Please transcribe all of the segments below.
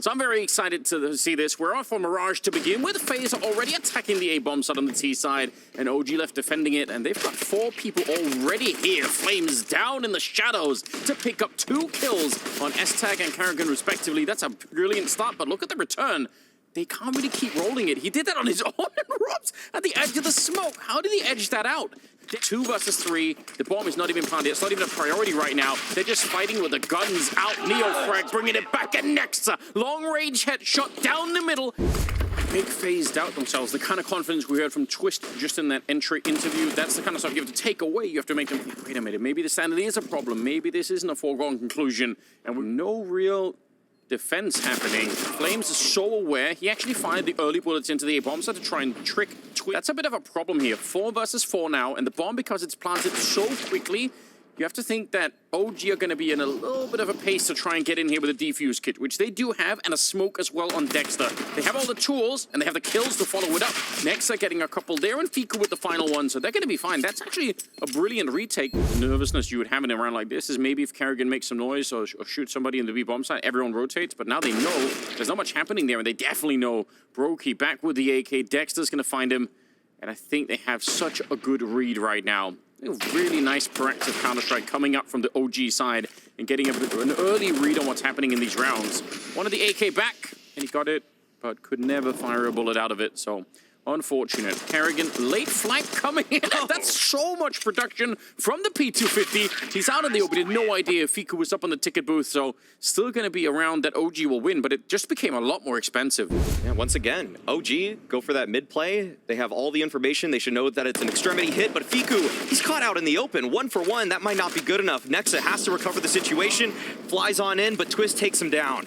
So I'm very excited to see this. We're off for Mirage to begin with. FaZe already attacking the A-bomb side on the T side, and OG left defending it, and they've got 4 people already here. Flames down in the shadows to pick up 2 kills on S-Tag and Karrigan respectively. That's a brilliant start, but look at the return. They can't really keep rolling it. He did that on his own and ropz at the edge of the smoke. How did he edge that out? 2 versus 3. The bomb is not even planted. It's not even a priority right now. They're just fighting with the guns out. Neofrag bringing it back, and Nexa. Long range headshot down the middle. Make FaZe doubt themselves. The kind of confidence we heard from Twistzz just in that entry interview, that's the kind of stuff you have to take away. You have to make them think, wait a minute, maybe the sanity is a problem. Maybe this isn't a foregone conclusion. And with no real defense happening, Flames is so aware. He actually fired the early bullets into the A-bomb side to try and trick Twistzz. That's a bit of a problem here. 4 versus 4 now, and the bomb, because it's planted so quickly, you have to think that OG are going to be in a little bit of a pace to try and get in here with a defuse kit, which they do have, and a smoke as well on Dexter. They have all the tools, and they have the kills to follow it up. Nexa getting a couple there, and Fiku with the final one, so they're going to be fine. That's actually a brilliant retake. The nervousness you would have in a round like this is maybe if Karrigan makes some noise or shoot somebody in the B-bomb side, everyone rotates, but now they know there's not much happening there, and they definitely know Brokey back with the AK. Dexter's going to find him, and I think they have such a good read right now. A really nice proactive counter-strike coming up from the OG side and getting an early read on what's happening in these rounds. One of the AK back, and he got it, but could never fire a bullet out of it, so unfortunate. Karrigan, late flank coming in. That's so much production from the P250. He's out in the open. He had no idea Fiku was up on the ticket booth, so still going to be a round that OG will win, but it just became a lot more expensive. Yeah, once again, OG go for that mid play. They have all the information. They should know that it's an extremity hit, but Fiku, he's caught out in the open. 1 for 1, that might not be good enough. Nexa has to recover the situation, flies on in, but Twistzz takes him down.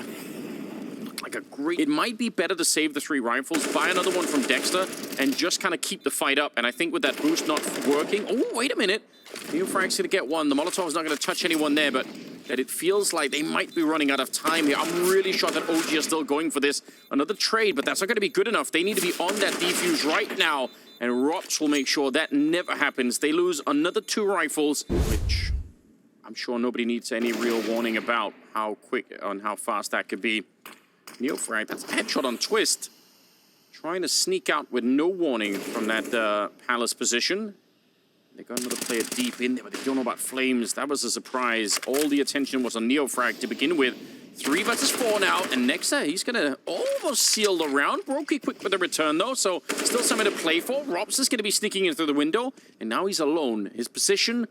Like a great... It might be better to save the 3 rifles, buy another one from Dexter, and just kind of keep the fight up. And I think with that boost not working... Oh, wait a minute. Neofrag's going to get one. The Molotov's not going to touch anyone there, but that it feels like they might be running out of time here. I'm really shocked that OG are still going for this. Another trade, but that's not going to be good enough. They need to be on that defuse right now, and ropz will make sure that never happens. They lose another 2 rifles, which I'm sure nobody needs any real warning about how quick and how fast that could be. Neofrag, that's a headshot on Twistzz. Trying to sneak out with no warning from that palace position. They got another player deep in there, but they don't know about Flames. That was a surprise. All the attention was on Neofrag to begin with. 3 versus 4 now, and Nexa, he's going to almost seal the round. Brokey quick with the return, though, so still something to play for. ropz is going to be sneaking in through the window, and now he's alone. His position...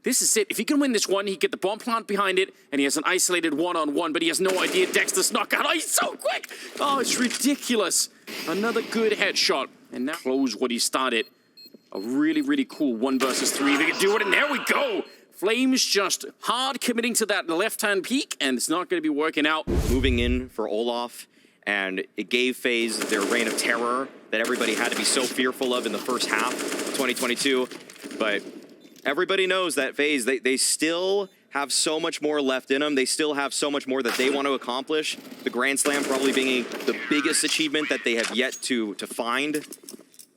This is it. If he can win this one, he get the bomb plant behind it, and he has an isolated one-on-one, but he has no idea Dexter's knockout. Oh, he's so quick! Oh, it's ridiculous. Another good headshot, and now close what he started. A really, really cool 1 versus 3. They can do it, and there we go. Flames just hard committing to that left-hand peek, and it's not going to be working out. Moving in for Olaf, and it gave FaZe their reign of terror that everybody had to be so fearful of in the first half of 2022, but... Everybody knows that FaZe, they still have so much more left in them. They still have so much more that they want to accomplish. The Grand Slam probably being the biggest achievement that they have yet to find.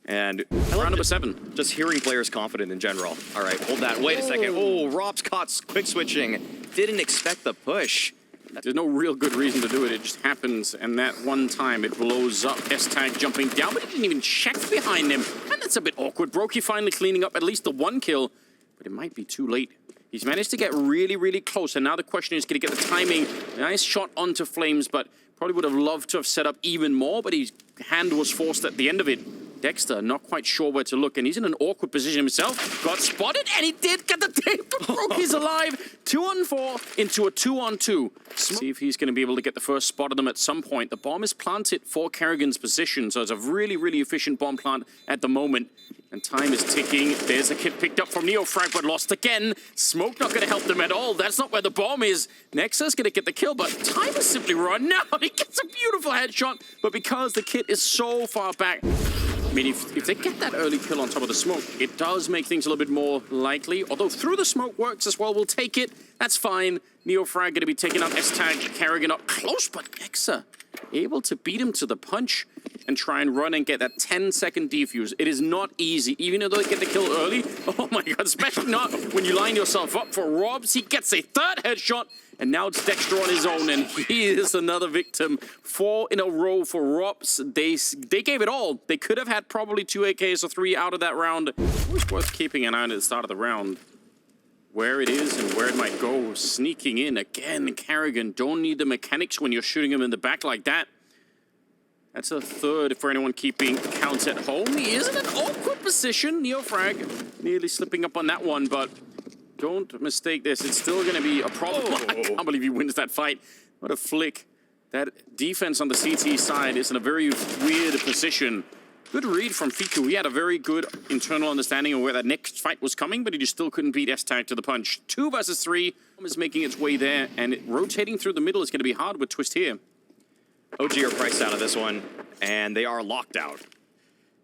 And round number 7. Just hearing players confident in general. All right, hold that. Wait a second. Oh, ropz caught quick switching. Didn't expect the push. There's no real good reason to do it. It just happens, and that one time it blows up. S-Tag jumping down, but he didn't even check behind him. And that's a bit awkward. Brokey finally cleaning up at least the 1 kill. But it might be too late. He's managed to get really, really close, and now the question is, can he get the timing? Nice shot onto Flames, but probably would have loved to have set up even more, but his hand was forced at the end of it. Dexter, not quite sure where to look, and he's in an awkward position himself. Got spotted, and he did get the tape. Brokey's alive. 2-on-4 into a 2-on-2. See if he's going to be able to get the first spot of them at some point. The bomb is planted for Karrigan's position, so it's a really, really efficient bomb plant at the moment. And time is ticking. There's a kid picked up from Neofrag, but lost again. Smoke not going to help them at all. That's not where the bomb is. Nexa's going to get the kill, but time is simply run out. He gets a beautiful headshot, but because the kit is so far back, I mean, if they get that early kill on top of the smoke, it does make things a little bit more likely. Although through the smoke works as well. We'll take it. That's fine. Neofrag going to be taking out S-Tag. Karrigan up close, but Nexa able to beat him to the punch. and try and run and get that 10-second defuse. It is not easy, even though they get the kill early. Oh my god, especially not when you line yourself up for ropz. He gets a third headshot, and now it's Dexter on his own, and he is another victim. 4 in a row for ropz. They gave it all. They could have had probably 2 AKs or 3 out of that round. It was worth keeping an eye on at the start of the round. Where it is and where it might go. Sneaking in again, Karrigan. Don't need the mechanics when you're shooting him in the back like that. That's a third for anyone keeping counts at home. He is in an awkward position. NeoFrag nearly slipping up on that one, but don't mistake this. It's still going to be a problem. I can't believe he wins that fight. What a flick. That defense on the CT side is in a very weird position. Good read from Fiku. He had a very good internal understanding of where that next fight was coming, but he just still couldn't beat S-Tag to the punch. 2 versus 3 is making its way there, and rotating through the middle is going to be hard with Twistzz here. OG are priced out of this one, and they are locked out.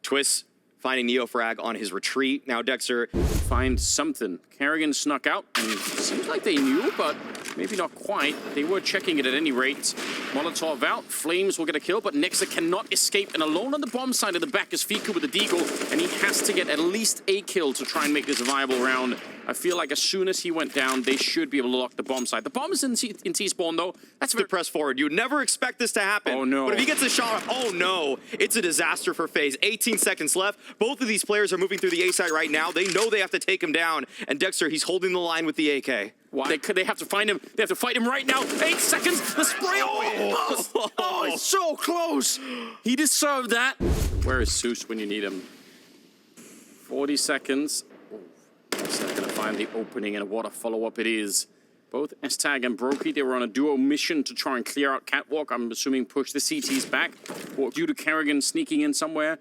Twistzz finding NeoFrag on his retreat. Now Dexter finds something. Karrigan snuck out, and it seems like they knew, but maybe not quite. They were checking it at any rate. Molotov out. Flames will get a kill, but Nexa cannot escape. And alone on the bomb side of the back is Fiku with the deagle, and he has to get at least a kill to try and make this a viable round. I feel like as soon as he went down, they should be able to lock the bomb side. The bomb is in T-spawn, though. That's to press forward. You'd never expect this to happen. Oh, no. But if he gets a shot, oh, no. It's a disaster for FaZe. 18 seconds left. Both of these players are moving through the A side right now. They know they have to take him down. And Dexter, he's holding the line with the AK. Why? They have to find him. They have to fight him right now. 8 seconds. The spray. Oh, it's so close. He deserved that. Where is Zeus when you need him? 40 seconds. He's not going to find the opening, and what a follow-up it is. Both S-Tag and Brokey, they were on a duo mission to try and clear out Catwalk. I'm assuming push the CTs back, or due to Karrigan sneaking in somewhere.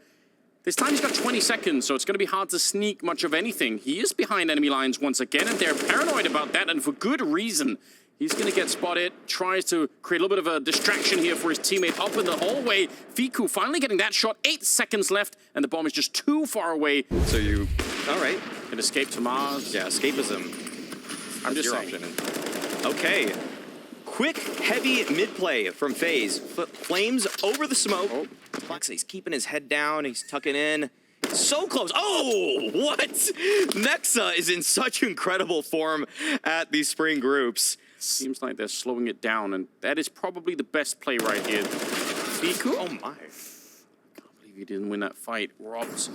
This time he's got 20 seconds, so it's going to be hard to sneak much of anything. He is behind enemy lines once again, and they're paranoid about that, and for good reason. He's going to get spotted, tries to create a little bit of a distraction here for his teammate up in the hallway. Fiku finally getting that shot, 8 seconds left, and the bomb is just too far away. So you, all right. Can escape to MOUZ. Yeah, escapism. I'm just saying. Option. Okay. Quick, heavy mid-play from FaZe. Flames over the smoke. Oh. He's keeping his head down. He's tucking in. So close. Oh, what? Nexa is in such incredible form at these spring groups. Seems like they're slowing it down, and that is probably the best play right here. Fiku, oh my. I can't believe he didn't win that fight. ropz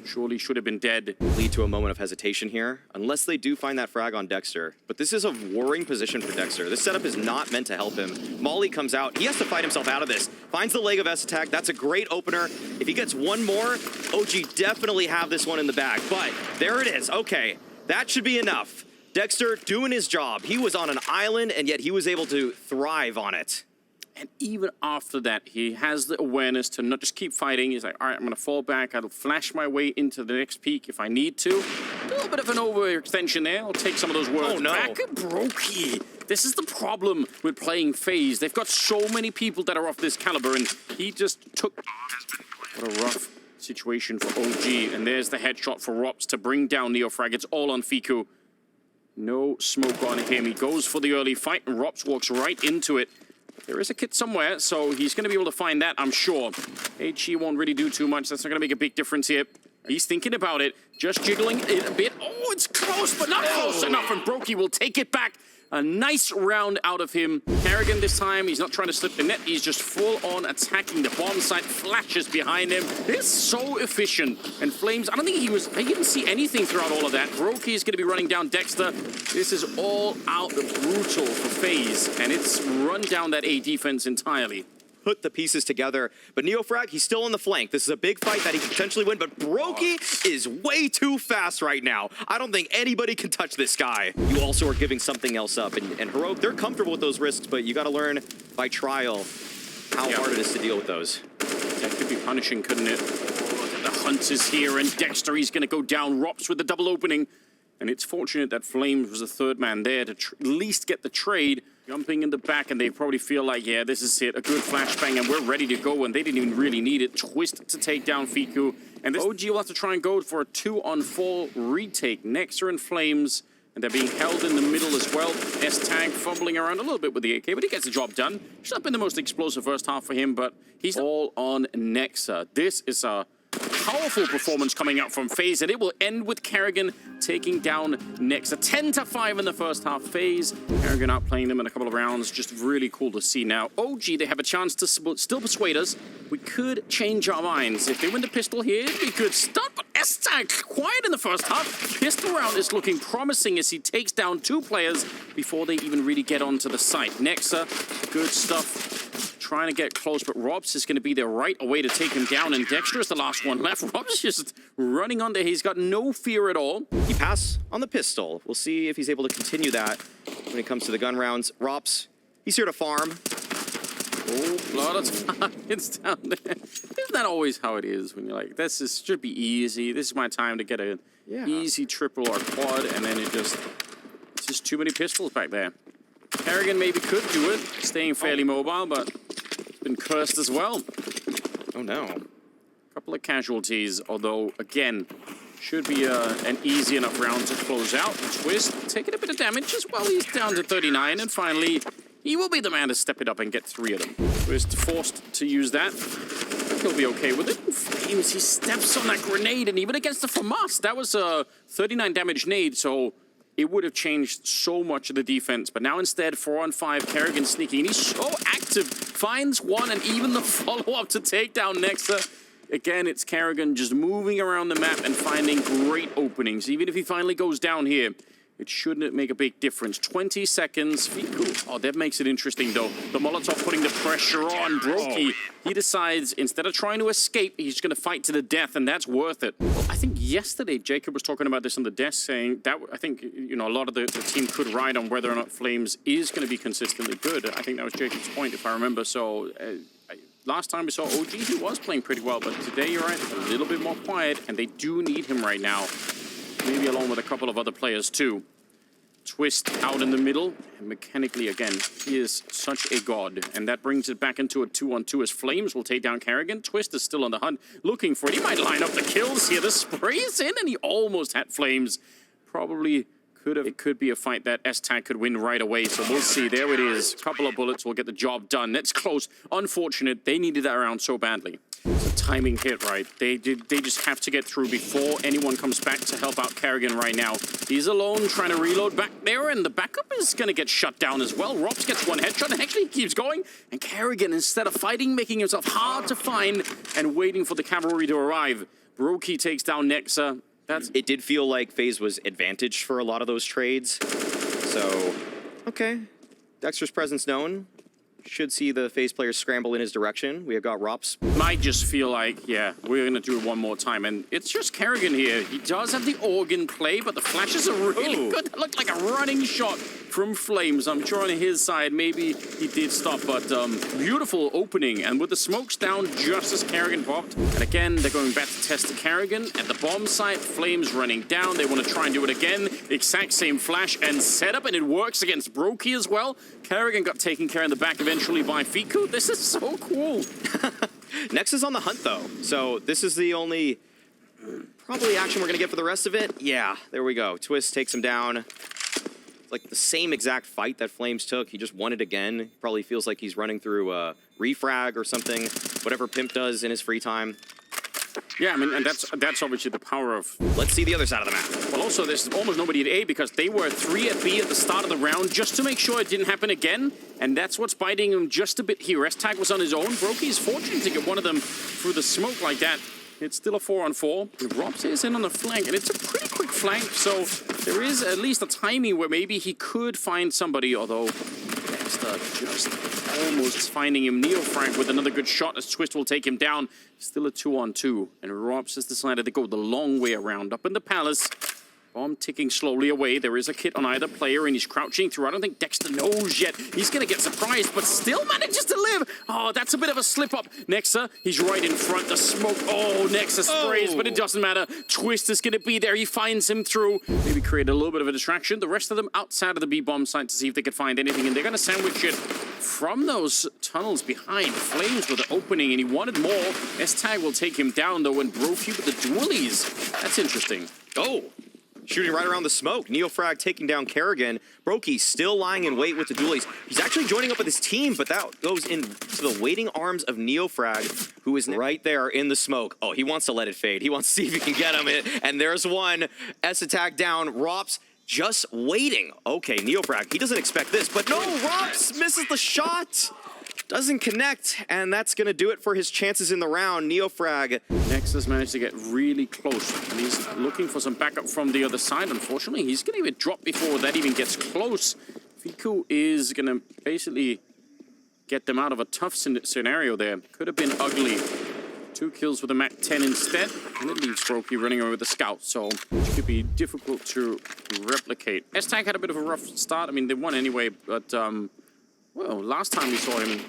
surely should have been dead. Lead to a moment of hesitation here, unless they do find that frag on Dexter. But this is a worrying position for Dexter. This setup is not meant to help him. Molly comes out. He has to fight himself out of this. Finds the leg of S-Attack. That's a great opener. If he gets one more, OG definitely have this one in the bag. But there it is. Okay, that should be enough. Dexter doing his job. He was on an island, and yet he was able to thrive on it. And even after that, he has the awareness to not just keep fighting. He's like, all right, I'm going to fall back. I'll flash my way into the next peak if I need to. A little bit of an overextension there. I'll take some of those words back. Brokey. This is the problem with playing FaZe. They've got so many people that are of this caliber, and he just took... What a rough situation for OG. And there's the headshot for ropz to bring down NeoFrag. It's all on Fiku. No smoke on him. He goes for the early fight, and ropz walks right into it. There is a kit somewhere, so he's going to be able to find that, I'm sure. HE won't really do too much. That's not going to make a big difference here. He's thinking about it, just jiggling it a bit. Oh, it's close, but not close enough, and Brokey will take it back. A nice round out of him. Karrigan this time, he's not trying to slip the net. He's just full-on attacking the bomb site. Flashes behind him. It's so efficient. And Flames, I don't think I didn't see anything throughout all of that. Brokey is going to be running down Dexter. This is all out brutal for FaZe, and it's run down that A defense entirely. Put the pieces together, but NeoFrag, he's still on the flank. This is a big fight that he could potentially win, but Brokey is way too fast right now. I don't think anybody can touch this guy. You also are giving something else up, and Heroic, they're comfortable with those risks, but you got to learn by trial how hard it is to deal with those. That could be punishing, couldn't it? Oh, the hunt is here, and Dexter, he's going to go down. ropz with the double opening, and it's fortunate that Flames was the third man there to at least get the trade. Jumping in the back, and they probably feel like, yeah, this is it. A good flashbang, and we're ready to go, and they didn't even really need it. Twistzz to take down Fiku. And this OG will have to try and go for a 2-on-4 retake. Nexer and Flames, and they're being held in the middle as well. S-Tag fumbling around a little bit with the AK, but he gets the job done. It's not been the most explosive first half for him, but he's all on Nexa. This is a powerful performance coming out from FaZe, and it will end with Karrigan taking down Nexa. 10-5 in the first half. FaZe, Karrigan outplaying them in a couple of rounds. Just really cool to see now. OG, they have a chance to still persuade us. We could change our minds. If they win the pistol here, it'd be a good start, but S-Tag quiet in the first half. Pistol round is looking promising as he takes down 2 players before they even really get onto the site. Nexa, good stuff. Trying to get close, but ropz is going to be there right away to take him down, and Dexter is the last one left. ropz just running on there. He's got no fear at all. He passed on the pistol. We'll see if he's able to continue that when it comes to the gun rounds. ropz, he's here to farm. Oh, a lot of targets down there. Isn't that always how it is when you're like, this should be easy. This is my time to get an easy triple or quad, and then it's just too many pistols back there. Karrigan maybe could do it, staying fairly mobile, but it's been cursed as well. Oh no. A couple of casualties, although, again, should be an easy enough round to close out. Twistzz taking a bit of damage as well. He's down to 39, and finally, he will be the man to step it up and get 3 of them. Twistzz forced to use that. He'll be okay with it. Flames, he steps on that grenade, and even against the FAMAS, that was a 39 damage nade, so it would have changed so much of the defense. But now instead, 4-on-5, Karrigan sneaking. He's so active, finds one, and even the follow-up to take down Nexa. Again, it's Karrigan just moving around the map and finding great openings. Even if he finally goes down here, it shouldn't make a big difference. 20 seconds. Oh, that makes it interesting, though. The Molotov putting the pressure on. Brokey, he decides, instead of trying to escape, he's going to fight to the death, and that's worth it. Well, I think yesterday, Jacob was talking about this on the desk, saying that I think, you know, a lot of the team could ride on whether or not Flames is going to be consistently good. I think that was Jacob's point, if I remember. So, last time we saw OG, he was playing pretty well, but today, you're right, a little bit more quiet, and they do need him right now. Maybe along with a couple of other players, too. Twistzz out in the middle, and mechanically, again, he is such a god. And that brings it back into a 2-on-2 as Flames will take down Karrigan. Twistzz is still on the hunt, looking for it. He might line up the kills here. The spray's in, and he almost had Flames. Probably could have. It could be a fight that S-Tag could win right away, so we'll see. There it is. A couple of bullets will get the job done. That's close. Unfortunate. They needed that round so badly. It's a timing hit, right? They just have to get through before anyone comes back to help out Karrigan right now. He's alone trying to reload back there, and the backup is going to get shut down as well. ropz gets one headshot, and actually he keeps going. And Karrigan, instead of fighting, making himself hard to find and waiting for the cavalry to arrive. Brokey takes down Nexa. It did feel like FaZe was advantaged for a lot of those trades. So, okay. Dexter's presence known. Should see the FaZe players scramble in his direction. We have got ropz. Might just feel like, yeah, we're going to do it one more time. And it's just Karrigan here. He does have the organ play, but the flashes are really good. That looked like a running shot from Flames. I'm sure on his side, maybe he did stop, but beautiful opening. And with the smokes down just as Karrigan popped. And again, they're going back to test Karrigan at the bomb site. Flames running down. They want to try and do it again. Exact same flash and setup, and it works against Brokey as well. Karrigan got taken care in the back eventually by Fiku. This is so cool. Next is on the hunt, though. So this is the only probably action we're going to get for the rest of it. Yeah, there we go. Twistzz takes him down. Like the same exact fight that Flames took. He just won it again. Probably feels like he's running through a refrag or something. Whatever Pimp does in his free time. Yeah, I mean, and that's obviously the power of... Let's see the other side of the map. Well, also, there's almost nobody at A because they were 3 at B at the start of the round just to make sure it didn't happen again. And that's what's biting him just a bit here. S-Tag was on his own. Brokey's fortunate to get one of them through the smoke like that. It's still a 4-on-4. ropz is in on the flank, and it's a pretty quick flank, so there is at least a timing where maybe he could find somebody, although Dexter just almost finding him. Neofrank with another good shot as Twistzz will take him down. Still a 2-on-2, and ropz has decided to go the long way around. Up in the palace, bomb ticking slowly away. There is a kit on either player, and he's crouching through. I don't think Dexter knows yet. He's going to get surprised, but still manages to live. Oh, that's a bit of a slip-up. Nexa, he's right in front. The smoke. Oh, Nexa sprays, but it doesn't matter. Twistzz is going to be there. He finds him through. Maybe create a little bit of a distraction. The rest of them outside of the B-bomb site to see if they can find anything, and they're going to sandwich it from those tunnels behind. Flames with the opening, and he wanted more. S-Tag will take him down, though, and Brokey with the dualies. That's interesting. Oh. shooting right around the smoke. Neofrag taking down Kerrigan. Brokey still lying in wait with the dualies. He's actually joining up with his team, but that goes into the waiting arms of Neofrag, who is right there in the smoke. Oh, he wants to let it fade. He wants to see if he can get him. And there's one. S attack down. ropz just waiting. Okay, Neofrag, he doesn't expect this, but no, ropz misses the shot. Doesn't connect, and that's going to do it for his chances in the round. Neofrag. Nexus managed to get really close, and he's looking for some backup from the other side. Unfortunately, he's going to even drop before that even gets close. Fiku is going to basically get them out of a tough scenario there. Could have been ugly. 2 kills with a Mac 10 instead, and it leaves Brokey running over the scout, so it could be difficult to replicate. S-Tag had a bit of a rough start. I mean, they won anyway, but well, last time we saw him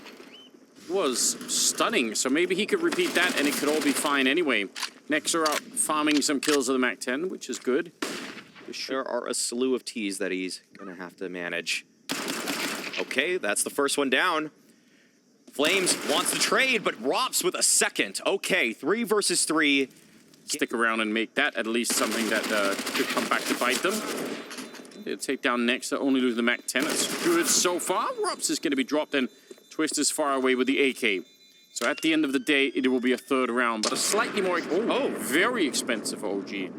was stunning, so maybe he could repeat that and it could all be fine anyway. Next are out farming some kills of the Mac 10, which is good. There are a slew of T's that he's gonna have to manage. Okay, that's the first one down. Flames wants to trade, but ropz with a second. Okay, 3 versus 3. Stick around and make that at least something that could come back to bite them. They'll take down next, only lose the Mac 10. That's good so far. ropz is going to be dropped, and Twistzz is far away with the AK. So at the end of the day, it will be a 3rd round, but a slightly more... Oh, very expensive for OG.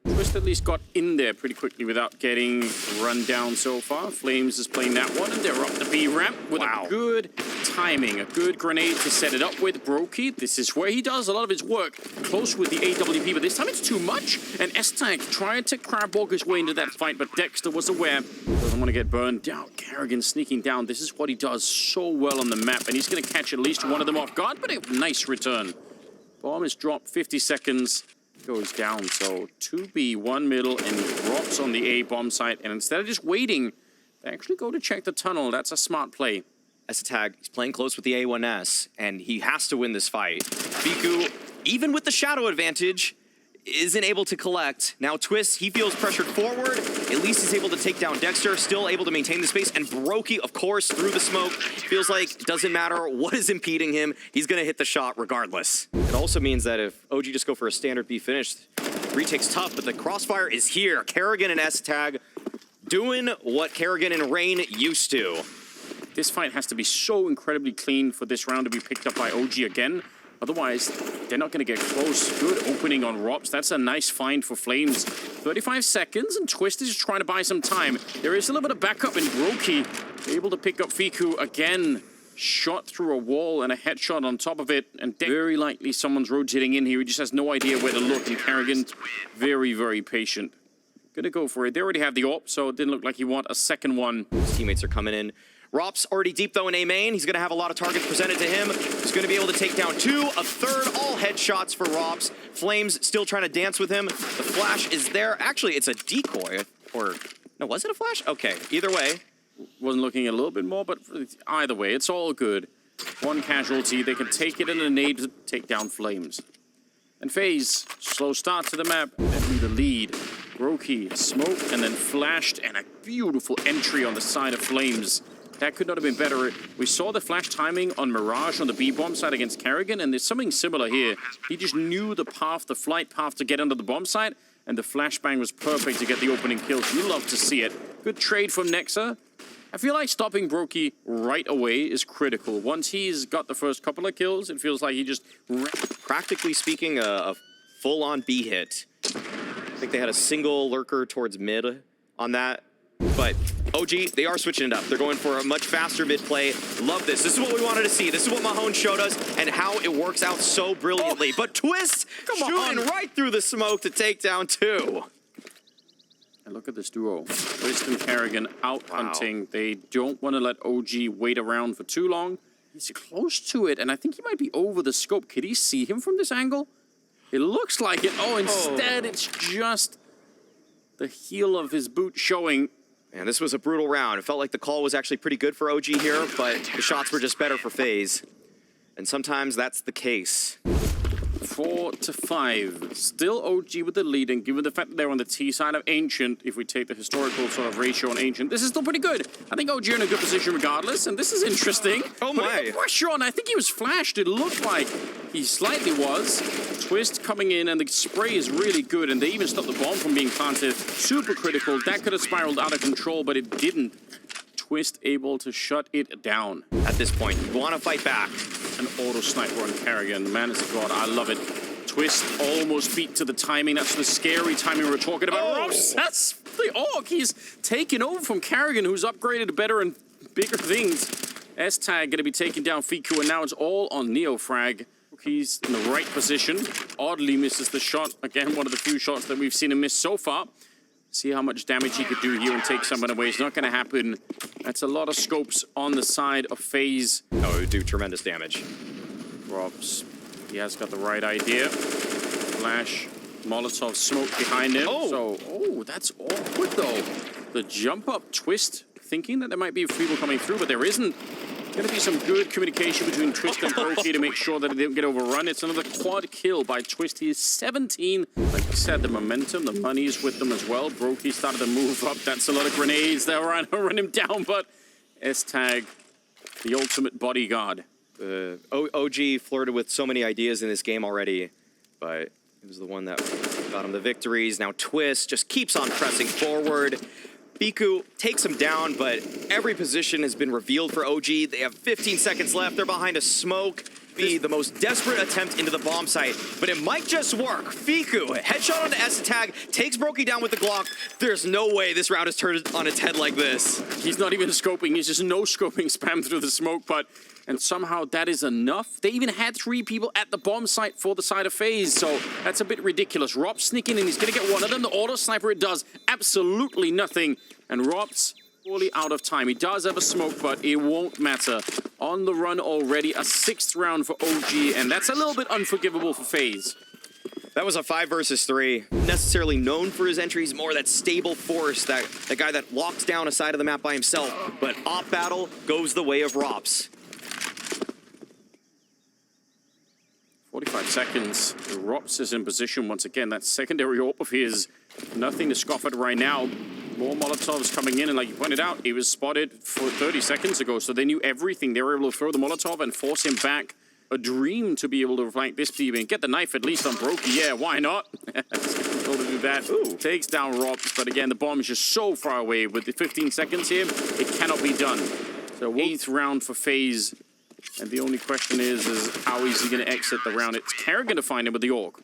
Twistzz at least got in there pretty quickly without getting run down so far. Flames is playing that one, and they're up the B ramp with a good timing, a good grenade to set it up with. Brokey, this is where he does a lot of his work, close with the AWP, but this time it's too much. And S-Tag tried to crab walk his way into that fight, but Dexter was aware. Doesn't want to get burned down. Kerrigan sneaking down. This is what he does so well on the map, and he's going to catch at least one of them off guard, but a nice return. Bomb is dropped, 50 seconds. Goes down, so 2B, 1 middle, and ropz on the A bomb site. And instead of just waiting, they actually go to check the tunnel. That's a smart play. S-Tag, he's playing close with the A1S, and he has to win this fight. Fiku, even with the shadow advantage, isn't able to collect. Now Twistzz, he feels pressured forward. At least he's able to take down Dexter, still able to maintain the space. And Brokey, of course, through the smoke. Feels like it doesn't matter what is impeding him. He's going to hit the shot regardless. It also means that if OG just go for a standard B finish, retake's tough, but the crossfire is here. Kerrigan and S-Tag doing what Kerrigan and Rain used to. This fight has to be so incredibly clean for this round to be picked up by OG again. Otherwise, they're not going to get close. Good opening on ropz. That's a nice find for Flames. 35 seconds, and Twistzz is trying to buy some time. There is a little bit of backup, and Brokey able to pick up Fiku again. Shot through a wall and a headshot on top of it, and very likely someone's rotating in here. He just has no idea where to look, and Kerrigan, very, very patient. Gonna go for it. They already have the AWP, so it didn't look like he want a second one. His teammates are coming in. ropz already deep though in A main. He's gonna have a lot of targets presented to him. He's gonna be able to take down 2, a 3rd, all headshots for ropz. Flames still trying to dance with him. The flash is there. Actually, it's a decoy, or no, was it a flash? Okay, either way. Wasn't looking a little bit more, but either way, it's all good. 1 casualty, they can take it in a nade to take down Flames. And FaZe, slow start to the map, definitely the lead. Brokey smoked and then flashed, and a beautiful entry on the side of Flames. That could not have been better. We saw the flash timing on Mirage on the B-bomb side against Kerrigan, and there's something similar here. He just knew the path, the flight path to get under the bomb site, and the flashbang was perfect to get the opening kills. You love to see it. Good trade from Nexa. I feel like stopping Brokey right away is critical. Once he's got the first couple of kills, it feels like he just... Practically speaking, a full-on B hit. I think they had a single lurker towards mid on that. But OG, they are switching it up. They're going for a much faster mid play. Love this. This is what we wanted to see. This is what Mahone showed us and how it works out so brilliantly. But Twistzz shooting right through the smoke to take down 2. And look at this duo. Twistzz and Kerrigan out hunting. They don't want to let OG wait around for too long. He's close to it, and I think he might be over the scope. Could he see him from this angle? It looks like it. Oh, instead, it's just the heel of his boot showing. And this was a brutal round. It felt like the call was actually pretty good for OG here, but the shots were just better for FaZe. And sometimes that's the case. 4-5. Still OG with the lead, and given the fact that they're on the T side of Ancient, if we take the historical sort of ratio on Ancient, this is still pretty good. I think OG are in a good position regardless, and this is interesting. Oh my. Pressure on, I think he was flashed. It looked like he slightly was. Twistzz coming in, and the spray is really good, and they even stopped the bomb from being planted. Super critical. That could have spiraled out of control, but it didn't. Twistzz able to shut it down. At this point, you want to fight back. An auto sniper on Karrigan. Man, it's God, I love it. Twistzz almost beat to the timing. That's the scary timing we were talking about. Oh. That's the Orc. He's taken over from Karrigan, who's upgraded to better and bigger things. S-Tag going to be taking down Fiku, and now it's all on Neofrag. He's in the right position. Oddly misses the shot. Again, one of the few shots that we've seen him miss so far. See how much damage he could do here and take someone away. It's not going to happen. That's a lot of scopes on the side of FaZe. Oh, it would do tremendous damage. ropz. He has got the right idea. Flash, Molotov smoke behind him. Oh, that's awkward though. The jump up Twistzz, thinking that there might be people coming through, but there isn't. Going to be some good communication between Twistzz and brokey to make sure that it didn't get overrun. It's another quad kill by Twistzz. He is 17. Like I said, the momentum, the money's with them as well. brokey started to move up. That's a lot of grenades. They'll run him down, but S-Tag, the ultimate bodyguard. OG flirted with so many ideas in this game already, but it was the one that got him the victories. Now Twistzz just keeps on pressing forward. Fiku takes him down, but every position has been revealed for OG. They have 15 seconds left. They're behind a smoke. Be the most desperate attempt into the bomb site, but it might just work. Fiku, headshot onto S-Tag, takes brokey down with the Glock. There's no way this round is turned on its head like this. He's not even scoping. He's just no-scoping spam through the smoke, and somehow that is enough. They even had 3 people at the bomb site for the side of FaZe, so that's a bit ridiculous. ropz sneaking in, he's gonna get one of them. The auto sniper, it does absolutely nothing. And ropz fully out of time. He does have a smoke, but it won't matter. On the run already, a 6th round for OG, and that's a little bit unforgivable for FaZe. That was a 5 versus 3. Necessarily known for his entries, more that stable force, that guy that locks down a side of the map by himself. But op battle goes the way of ropz. 45 seconds. ropz is in position once again. That secondary AWP of his, nothing to scoff at right now. More Molotovs coming in, and like you pointed out, he was spotted for 30 seconds ago, so they knew everything. They were able to throw the Molotov and force him back. A dream to be able to flank this team and get the knife at least on brokey. Yeah, why not? Able to do that. Ooh. Takes down ropz, but again, the bomb is just so far away. With the 15 seconds here, it cannot be done. So 8th round for FaZe, and the only question is how is he going to exit the round? It's Karrigan to find him with the Orc.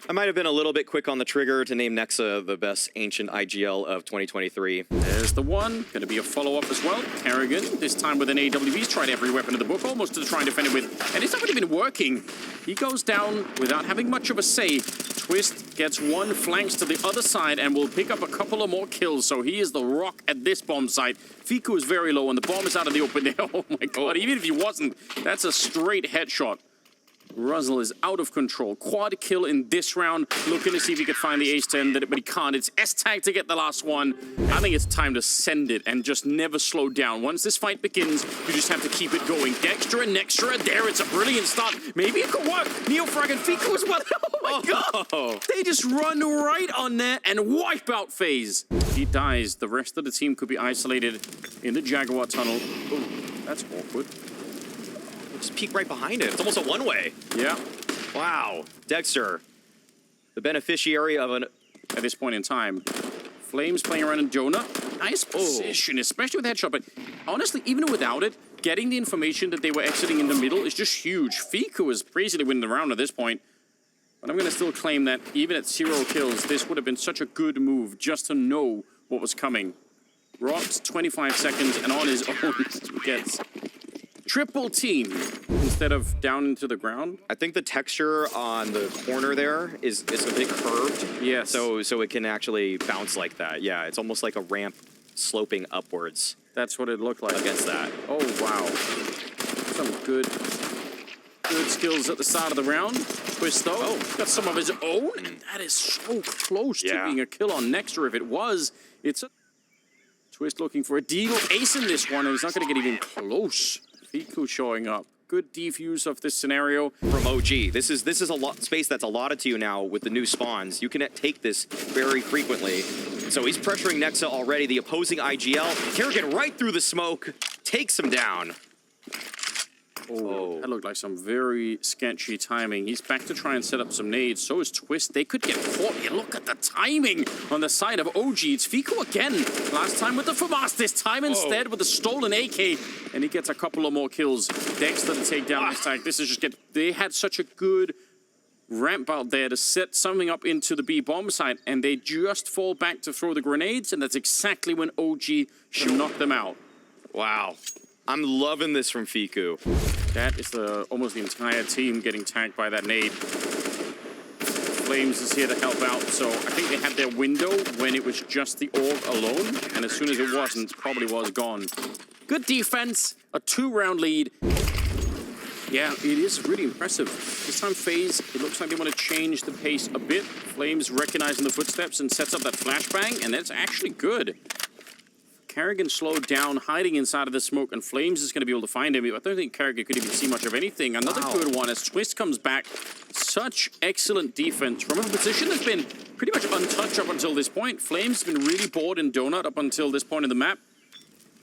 I might have been a little bit quick on the trigger to name NiKo the best ancient IGL of 2023. There's the one. Going to be a follow-up as well. Karrigan, this time with an AWP. He's tried every weapon in the book, almost to try and defend it with. And it's not really been working. He goes down without having much of a say. Twistzz gets one, flanks to the other side, and will pick up a couple of more kills. So he is the rock at this bomb site. Fiku is very low, and the bomb is out of the open. Oh my god, even if he wasn't, that's a straight headshot. Ruzzle is out of control. Quad kill in this round. Looking to see if he could find the ace to end it, but he can't. It's S-Tag to get the last one. I think it's time to send it and just never slow down. Once this fight begins, you just have to keep it going. Dextra and Nextra. There, it's a brilliant start. Maybe it could work. Neofrag and Fiku as well. Oh my god. They just run right on there and wipe out FaZe. He dies. The rest of the team could be isolated in the Jaguar tunnel. Oh, that's awkward. Just peek right behind it. It's almost a one-way. Yeah. Wow. Dexter, the beneficiary of an... At this point in time, Flames playing around in Jonah. Nice position, especially with headshot. But honestly, even without it, getting the information that they were exiting in the middle is just huge. Fiku is basically winning the round at this point. But I'm going to still claim that even at 0 kills, this would have been such a good move just to know what was coming. ropz, 25 seconds, and on his own gets... triple team instead of down into the ground. I think the texture on the corner there is a bit curved. Yes. So it can actually bounce like that. Yeah, it's almost like a ramp sloping upwards. That's what it looked like. Against that. Oh, wow. Some good skills at the start of the round. Twistzz, though, got some of his own. And that is so close to being a kill on Nextra. If it was, it's a... Twistzz looking for a deal. Ace in this one, and he's not going to get even close. Fiku showing up. good defuse of this scenario. From OG. This is a lot space that's allotted to you now with the new spawns. You can take this very frequently. So he's pressuring Nexa already. The opposing IGL. Kerrigan right through the smoke. Takes him down. Oh, that looked like some very sketchy timing. He's back to try and set up some nades. So is Twistzz. They could get caught. Yeah, look at the timing on the side of OG. It's FiKo again. Last time with the FAMAS. This time instead with the stolen AK. And he gets a couple of more kills. Dexter to take down this time. This is just They had such a good ramp out there to set something up into the B bomb site. And they just fall back to throw the grenades. And that's exactly when OG should knock them out. Wow. I'm loving this from FiKo. That is almost the entire team getting tagged by that nade. Flames is here to help out, so I think they had their window when it was just the orb alone, and as soon as it wasn't, probably was gone. Good defense, a 2-round lead. Yeah, it is really impressive. This time FaZe, it looks like they want to change the pace a bit. Flames recognizing the footsteps and sets up that flashbang, and that's actually good. Kerrigan slowed down, hiding inside of the smoke, and Flames is going to be able to find him. I don't think Kerrigan could even see much of anything. Another good one as Twistzz comes back. Such excellent defense from a position that's been pretty much untouched up until this point. Flames have been really bored in Donut up until this point in the map.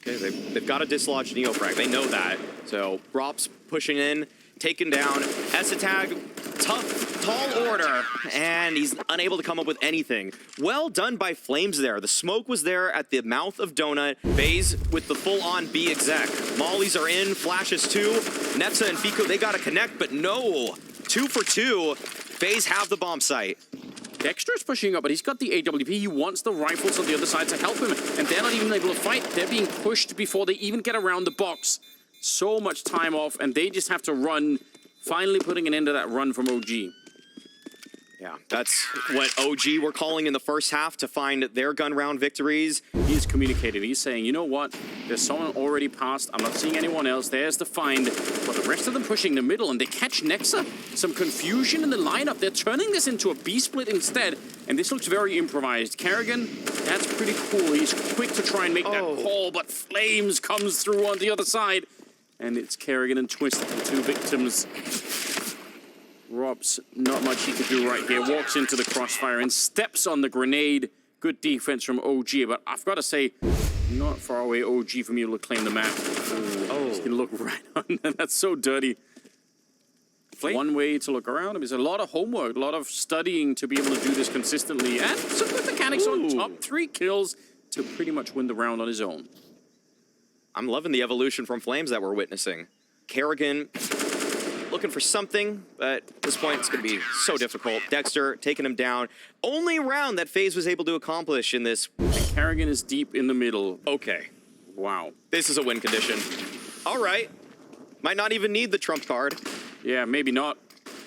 Okay, they've got to dislodge Neofrag. They know that. So ropz pushing in, taken down. Esatag, tough, tall order, and he's unable to come up with anything. Well done by Flames there. The smoke was there at the mouth of Donut. FaZe with the full-on B exec. Mollies are in, flashes too. Nexa and FiKo, they got to connect, but no. 2 for 2. FaZe have the bomb site. Dexter's pushing up, but he's got the AWP. He wants the rifles on the other side to help him, and they're not even able to fight. They're being pushed before they even get around the box. So much time off, and they just have to run, finally putting an end to that run from OG. Yeah, that's what OG were calling in the first half to find their gun round victories. He's communicating. He's saying, you know what? There's someone already passed. I'm not seeing anyone else. There's the find. But the rest of them pushing the middle, and they catch Nexa. Some confusion in the lineup. They're turning this into a B-split instead, and this looks very improvised. Kerrigan, that's pretty cool. He's quick to try and make that call, but Flames comes through on the other side. And it's Kerrigan and Twistzz, the 2 victims. ropz, not much he could do right here. Walks into the crossfire and steps on the grenade. Good defense from OG, but I've got to say, not far away OG from you to claim the map. He's gonna look right on them. That's so dirty. One way to look around him is a lot of homework, a lot of studying to be able to do this consistently, and some good mechanics on top. 3 kills to pretty much win the round on his own. I'm loving the evolution from Flames that we're witnessing. Kerrigan looking for something, but at this point it's going to be so difficult. Dexter taking him down. Only round that FaZe was able to accomplish in this. Kerrigan is deep in the middle. Okay. Wow. This is a win condition. All right. Might not even need the trump card. Yeah, maybe not.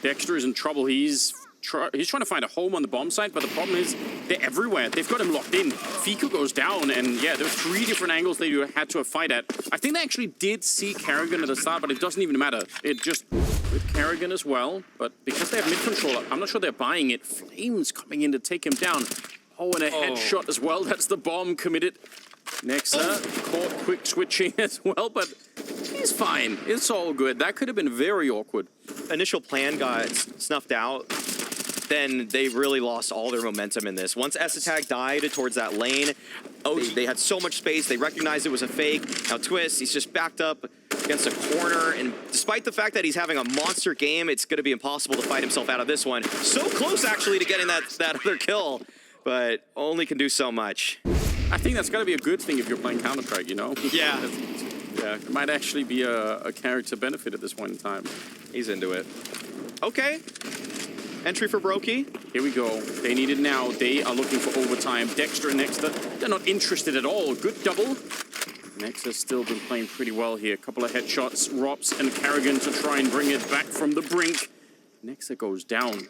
Dexter is in trouble. He's trying to find a home on the bomb site, but the problem is they're everywhere. They've got him locked in. FiKo goes down, and yeah, there were 3 different angles they had to fight at. I think they actually did see Kerrigan at the start, but it doesn't even matter. It just, with Kerrigan as well, but because they have mid-control, I'm not sure they're buying it. Flames coming in to take him down. Oh, and a headshot as well. That's the bomb committed. Nexa caught quick switching as well, but he's fine. It's all good. That could have been very awkward. Initial plan got snuffed out. Then they really lost all their momentum in this. Once Esatag died towards that lane, they had so much space. They recognized it was a fake. Now Twistzz, he's just backed up against a corner. And despite the fact that he's having a monster game, it's going to be impossible to fight himself out of this one. So close, actually, to getting that other kill, but only can do so much. I think that's got to be a good thing if you're playing Counter-Strike, you know? Yeah. Yeah, it might actually be a character benefit at this point in time. He's into it. Okay. Entry for Brokey. Here we go. They need it now. They are looking for overtime. Dexter and Nexa, they're not interested at all. Good double. Nexa's still been playing pretty well here. A couple of headshots. ropz and Kerrigan to try and bring it back from the brink. Nexa goes down.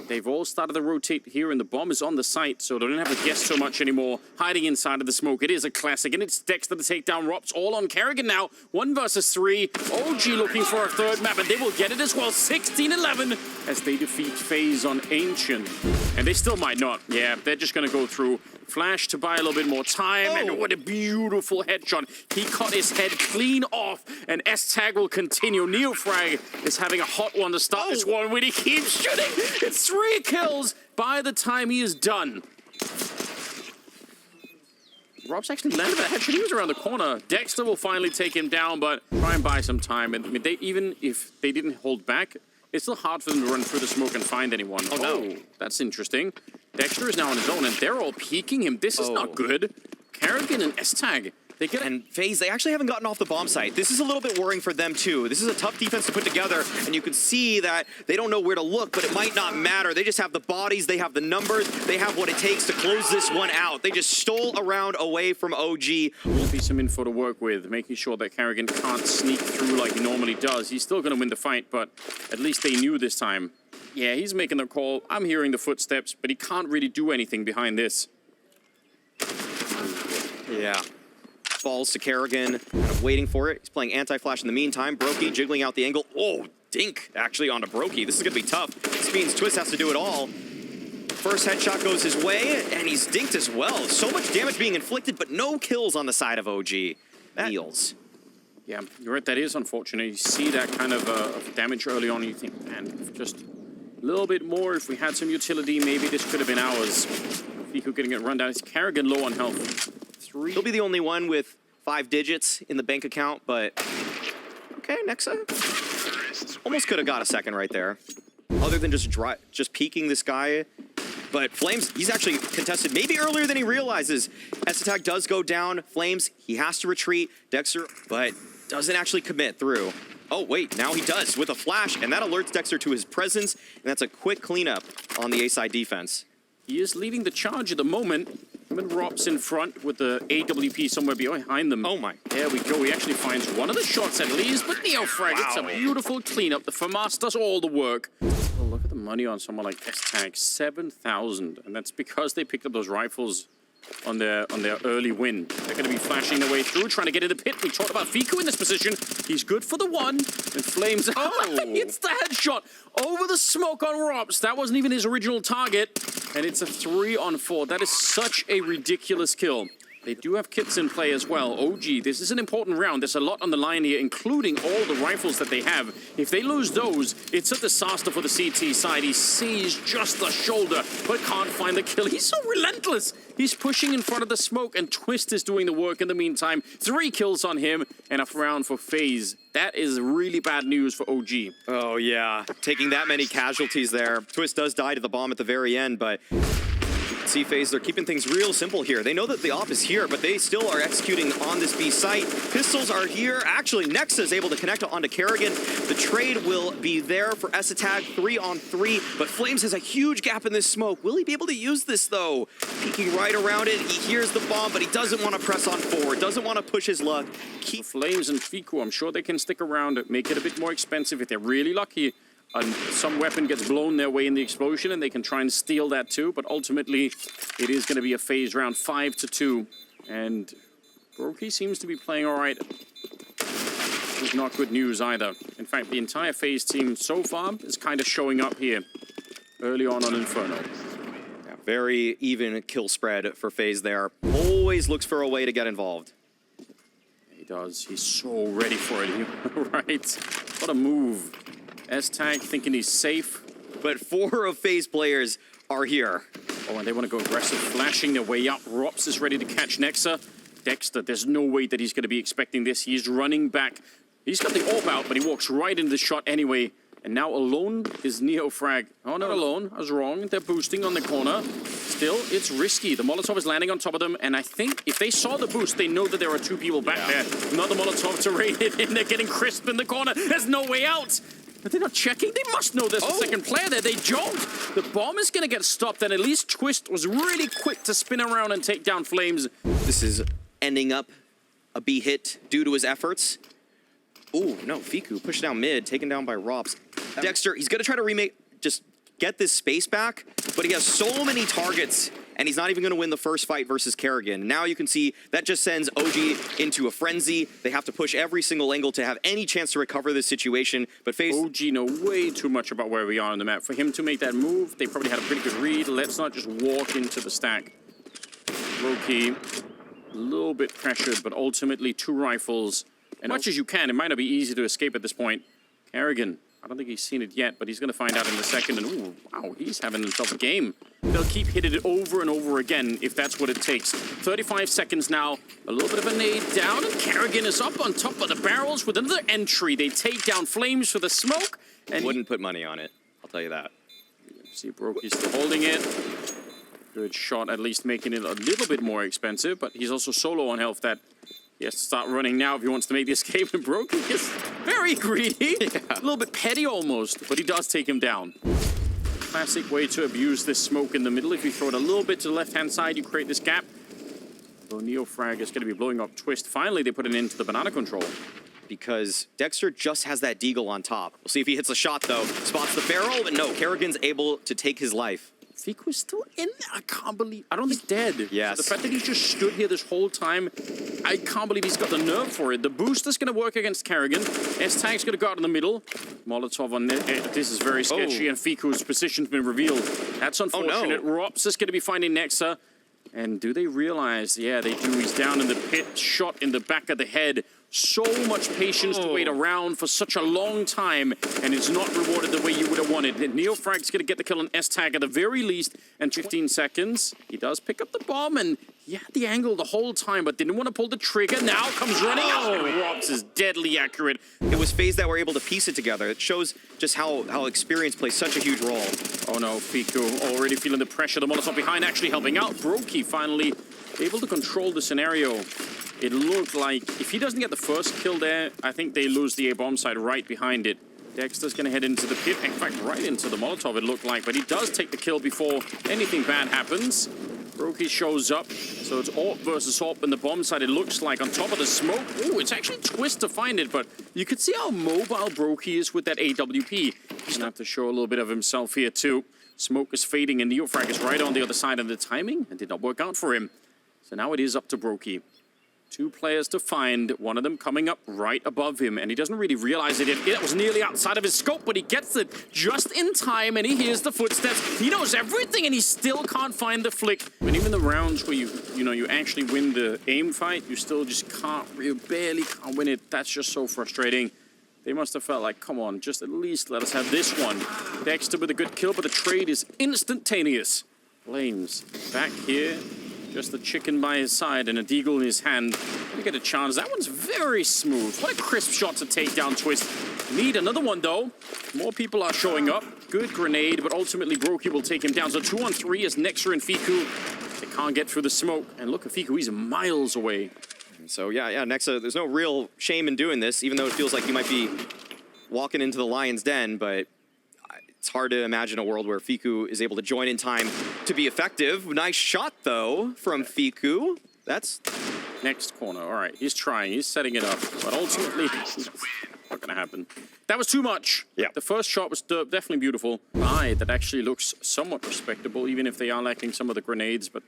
They've all started to rotate here, and the bomb is on the site, so they don't have to guess so much anymore. Hiding inside of the smoke. It is a classic, and it's Dexter to take down ropz. All on Kerrigan now. 1 versus 3. OG looking for a 3rd map, and they will get it as well. 16-11 as they defeat FaZe on Ancient. And they still might not. Yeah, they're just going to go through. Flash to buy a little bit more time, and what a beautiful headshot. He cut his head clean off, and S-Tag will continue. NeoFrag is having a hot one to start this one when he keeps shooting. It's 3 kills by the time he is done. ropz actually landed that headshot. He was around the corner. Dexter will finally take him down, but try and buy some time. And I mean, even if they didn't hold back, it's still hard for them to run through the smoke and find anyone. Oh, no. That's interesting. Dexter is now on his own, and they're all peeking him. This is not good. Karrigan and S-Tag. And FaZe, they actually haven't gotten off the bomb site. This is a little bit worrying for them, too. This is a tough defense to put together, and you can see that they don't know where to look, but it might not matter. They just have the bodies, they have the numbers, they have what it takes to close this one out. They just stole a round away from OG. Will be some info to work with, making sure that Karrigan can't sneak through like he normally does. He's still going to win the fight, but at least they knew this time. Yeah, he's making the call. I'm hearing the footsteps, but he can't really do anything behind this. Yeah. Falls to Karrigan, kind of waiting for it. He's playing anti-flash in the meantime. Brokey jiggling out the angle. Oh, Dink actually onto Brokey. This is going to be tough. This means Twistzz has to do it all. First headshot goes his way, and he's dinked as well. So much damage being inflicted, but no kills on the side of OG. That heals. Yeah, you're right. That is unfortunate. You see that kind of damage early on, and you think, man, if just a little bit more, if we had some utility, maybe this could have been ours. Fiku getting it run down. It's Karrigan low on health. He'll be the only one with 5 digits in the bank account, but okay, Nexa almost could have got a second right there. Other than just peeking this guy. But Flames, he's actually contested maybe earlier than he realizes. S-Attack does go down. Flames, he has to retreat. Dexter, but doesn't actually commit through. Oh, wait, now he does with a flash, and that alerts Dexter to his presence, and that's a quick cleanup on the A-side defense. He is leading the charge at the moment. Him and ropz in front with the AWP somewhere behind them. Oh my. There we go. He actually finds one of the shots at least, but NeoFrag, it's a beautiful cleanup. The FAMAS does all the work. Oh, look at the money on someone like S-Tag, 7,000. And that's because they picked up those rifles on their early win. They're going to be flashing their way through, trying to get in the pit. We talked about Fiku in this position. He's good for the one. And Flames, it's the headshot over the smoke on ropz. That wasn't even his original target. And it's a 3-on-4. That is such a ridiculous kill. They do have kits in play as well. OG, this is an important round. There's a lot on the line here, including all the rifles that they have. If they lose those, it's a disaster for the CT side. He sees just the shoulder, but can't find the kill. He's so relentless. He's pushing in front of the smoke, and Twistzz is doing the work in the meantime. 3 kills on him, and a round for FaZe. That is really bad news for OG. Oh, yeah. Taking that many casualties there. Twistzz does die to the bomb at the very end, but see FaZe, they're keeping things real simple here. They know that the op is here, but they still are executing on this B site. Pistols are here. Actually, Nexa is able to connect onto Karrigan. The trade will be there for S-Attack, 3-on-3, but Flames has a huge gap in this smoke. Will he be able to use this, though? Peeking right around it. He hears the bomb, but he doesn't want to press on forward, doesn't want to push his luck. Keep Flames and Fiku, I'm sure they can stick around, make it a bit more expensive if they're really lucky. And some weapon gets blown their way in the explosion, and they can try and steal that too. But ultimately, it is going to be a FaZe round, 5-2. And Brokey seems to be playing all right. It's not good news either. In fact, the entire FaZe team so far is kind of showing up here early on Inferno. Yeah, very even kill spread for FaZe there. Always looks for a way to get involved. He does. He's so ready for it. Right. What a move. S-Tag thinking he's safe. But 4 of FaZe players are here. Oh, and they want to go aggressive, flashing their way up. ropz is ready to catch Nexa. Dexter, there's no way that he's going to be expecting this. He's running back. He's got the AWP out, but he walks right into the shot anyway. And now alone is NeoFrag. Oh, not alone. I was wrong. They're boosting on the corner. Still, it's risky. The Molotov is landing on top of them, and I think if they saw the boost, they know that there are 2 people back there. Another Molotov to raid it in. They're getting crisp in the corner. There's no way out. But they're not checking. They must know there's a second player there. They don't. The bomb is going to get stopped, and at least Twistzz was really quick to spin around and take down Flames. This is ending up a B hit due to his efforts. Oh, no, Fiku pushed down mid, taken down by ropz. Dexter, he's going to try to just get this space back, but he has so many targets, and he's not even going to win the first fight versus Karrigan. Now you can see that just sends OG into a frenzy. They have to push every single angle to have any chance to recover this situation, but FaZe... OG know way too much about where we are on the map. For him to make that move, they probably had a pretty good read. Let's not just walk into the stack. Low-key, a little bit pressured, but ultimately 2 rifles. As much as you can, it might not be easy to escape at this point. Kerrigan, I don't think he's seen it yet, but he's going to find out in a second. And ooh, wow, he's having himself a game. They'll keep hitting it over and over again if that's what it takes. 35 seconds now. A little bit of a nade down, and Kerrigan is up on top of the barrels with another entry. They take down Flames for the smoke. And Wouldn't put money on it, I'll tell you that. See, Brokey's still holding it. Good shot, at least making it a little bit more expensive, but he's also solo on health that he has to start running now if he wants to make the escape. And Brokey is very greedy. Yeah. A little bit petty almost, but he does take him down. Classic way to abuse this smoke in the middle. If you throw it a little bit to the left-hand side, you create this gap. So NeoFrag is going to be blowing up Twistzz. Finally, they put it into the banana control. Because Dexter just has that deagle on top. We'll see if he hits a shot, though. Spots the barrel, but no, Kerrigan's able to take his life. Ficou's still in there. I can't believe... I don't think dead. Yes. So the fact that he just stood here this whole time, I can't believe he's got the nerve for it. The booster's going to work against Kerrigan. S-Tag's going to go out in the middle. Molotov on this is very sketchy, and Ficou's position's been revealed. That's unfortunate. Oh, no. ropz is going to be finding Nexa. And do they realize? Yeah, they do. He's down in the pit, shot in the back of the head. So much patience to wait around for such a long time, and it's not rewarded the way you would have wanted. NeoFrag's going to get the kill on S-Tag at the very least, and 15 seconds. He does pick up the bomb, and he had the angle the whole time, but didn't want to pull the trigger. Now comes running out, and ropz is deadly accurate. It was FaZe that were able to piece it together. It shows just how experience plays such a huge role. Oh no, Ficou already feeling the pressure. The Molotov behind actually helping out. Brokey finally able to control the scenario. It looked like if he doesn't get the first kill there, I think they lose the A-bomb side right behind it. Dexter's going to head into the pit, in fact, right into the Molotov, it looked like, but he does take the kill before anything bad happens. Brokey shows up, so it's AWP versus AWP in the bomb side, it looks like, on top of the smoke. Ooh, it's actually Twistzz to find it, but you can see how mobile Brokey is with that AWP. He's going to have to show a little bit of himself here, too. Smoke is fading, and NeoFrag is right on the other side, and the timing did not work out for him. So now it is up to Brokey. 2 players to find, one of them coming up right above him, and he doesn't really realize it yet. It was nearly outside of his scope, but he gets it just in time, and he hears the footsteps. He knows everything, and he still can't find the flick. And even the rounds where you actually win the aim fight, you still just can't, you barely can't win it. That's just so frustrating. They must have felt like, come on, just at least let us have this one. Dexter with a good kill, but the trade is instantaneous. Flames back here. Just the chicken by his side and a deagle in his hand. We get a chance. That one's very smooth. What a crisp shot to take down Twistzz. Need another one, though. More people are showing up. Good grenade, but ultimately Brokey will take him down. So 2-on-3 is Nexa and Ficou. They can't get through the smoke. And look at Ficou, he's miles away. So, yeah, Nexa, there's no real shame in doing this, even though it feels like you might be walking into the lion's den, but it's hard to imagine a world where Ficou is able to join in time to be effective. Nice shot, though, from Ficou. That's... Next corner. All right, he's trying. He's setting it up. But ultimately, it's not going to happen. That was too much. Yeah. The first shot was definitely beautiful. That actually looks somewhat respectable, even if they are lacking some of the grenades. But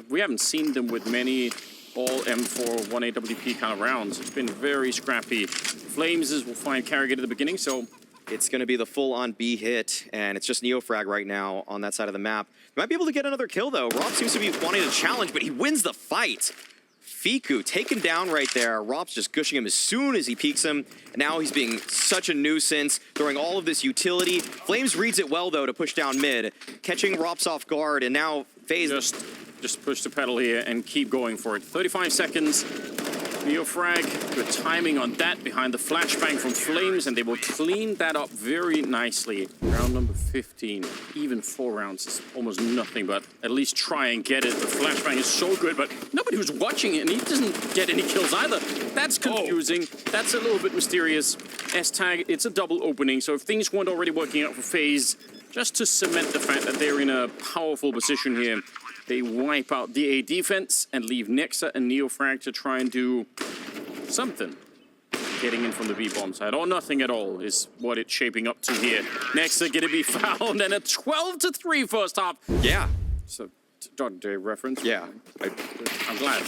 we haven't seen them with many all M4 1AWP kind of rounds. It's been very scrappy. Flames will find Kerrigan at the beginning, so... It's going to be the full-on B hit, and it's just NeoFrag right now on that side of the map. They might be able to get another kill, though. ropz seems to be wanting to challenge, but he wins the fight. Ficou taken down right there. ropz just gushing him as soon as he peeks him. And now he's being such a nuisance, throwing all of this utility. Flames reads it well, though, to push down mid, catching ropz off guard, and now FaZe... Just push the pedal here and keep going for it. 35 seconds. NeoFrag, good timing on that behind the flashbang from Flames, and they will clean that up very nicely. Round number 15, even 4 rounds is almost nothing, but at least try and get it. The flashbang is so good, but nobody was watching it, and he doesn't get any kills either. That's confusing. That's a little bit mysterious. S-Tag, it's a double opening, so if things weren't already working out for FaZe, just to cement the fact that they're in a powerful position here, they wipe out the A defense and leave Nexa and NeoFrag to try and do something. Getting in from the B-bomb side, or nothing at all, is what it's shaping up to here. Nexa gonna be found, and a 12-3 first half. Yeah. So, John Day reference. Yeah. I'm glad.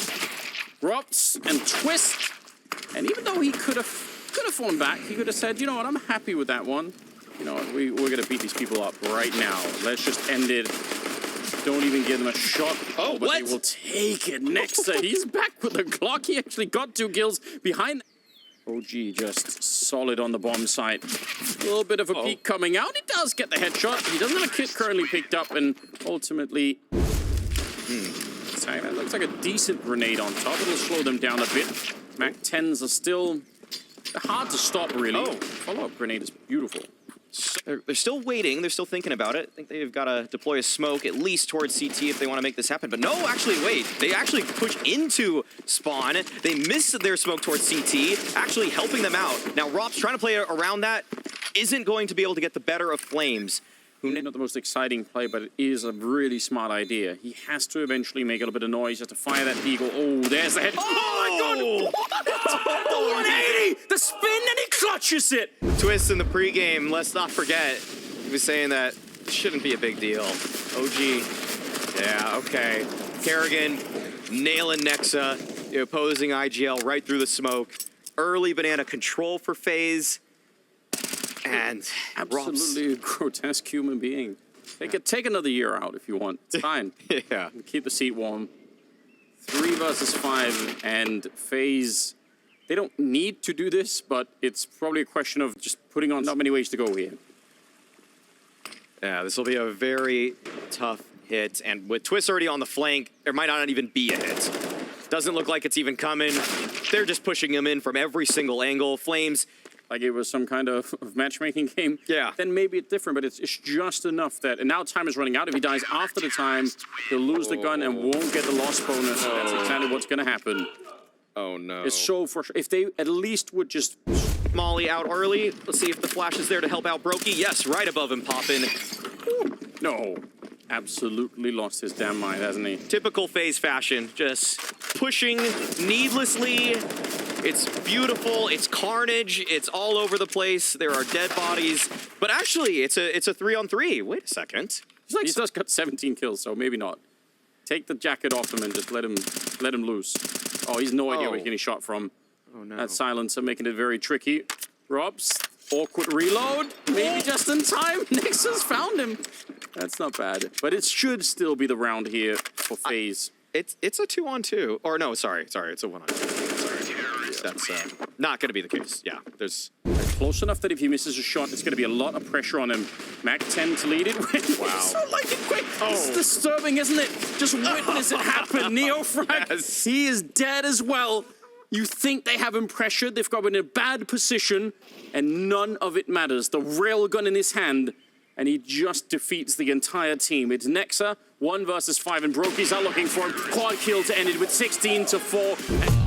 ropz and Twistzz, and even though he could have fallen back, he could have said, you know what, I'm happy with that one. You know what, we're gonna beat these people up right now. Let's just end it. Don't even give them a shot. Oh, but what? they will take it. Nexa, he's back with the Glock. He actually got 2 kills behind. OG just solid on the bomb site. A little bit of a peek coming out. He does get the headshot. He doesn't have a kit currently picked up, and ultimately... That looks like a decent grenade on top. It'll slow them down a bit. Mac 10s are still hard to stop, really. Follow-up grenade is beautiful. They're still waiting. They're still thinking about it. I think they've got to deploy a smoke at least towards CT if they want to make this happen. But no, actually, wait. They actually push into spawn. They missed their smoke towards CT, actually helping them out. Now, ropz trying to play around that isn't going to be able to get the better of Flames. Not the most exciting play, but it is a really smart idea. He has to eventually make a little bit of noise just to fire that deagle. Oh, there's the head. Oh my god! What? The 180! The spin, and he clutches it! Twistzz in the pregame, let's not forget, he was saying that it shouldn't be a big deal. OG, yeah, okay. Kerrigan nailing Nexa, the opposing IGL right through the smoke. Early banana control for FaZe. And absolutely a grotesque human being. Take another year out if you want. It's fine. Yeah. Keep the seat warm. 3 versus 5, and FaZe, they don't need to do this, but it's probably a question of just putting on not many ways to go here. Yeah, this will be a very tough hit, and with Twistzz already on the flank, there might not even be a hit. Doesn't look like it's even coming. They're just pushing him in from every single angle. Flames, like it was some kind of matchmaking game, yeah, then maybe it's different, but it's just enough that, and now time is running out. If he dies after the time, he'll lose the gun and won't get the loss bonus. That's exactly what's gonna happen. Oh no. It's so frustrating. If they at least would just... Molly out early. Let's see if the flash is there to help out Brokey. Yes, right above him popping. No. Absolutely lost his damn mind, hasn't he? Typical FaZe fashion, just pushing needlessly. It's beautiful, it's carnage, it's all over the place. There are dead bodies, but actually it's a 3-on-3. Wait a second. He's just got 17 kills, so maybe not. Take the jacket off him and just let him loose. Oh, he's no idea where he's getting shot from. Oh no. That silencer making it very tricky. ropz, awkward reload, maybe just in time. Nexus found him. That's not bad, but it should still be the round here for FaZe. It's a 2-on-2, or no, sorry, it's a 1-on-2. Sorry, that's not going to be the case. Yeah, there's close enough that if he misses a shot, it's going to be a lot of pressure on him. Mac 10 to lead it. Wow, so like it quick. It's disturbing, isn't it? Just witness it happen. Neofrag, yes. He is dead as well. You think they have him pressured? They've got him in a bad position, and none of it matters. The railgun in his hand, and he just defeats the entire team. It's Nexa, 1 versus 5, and Brokies are looking for him. Quad kill to end it with 16-4.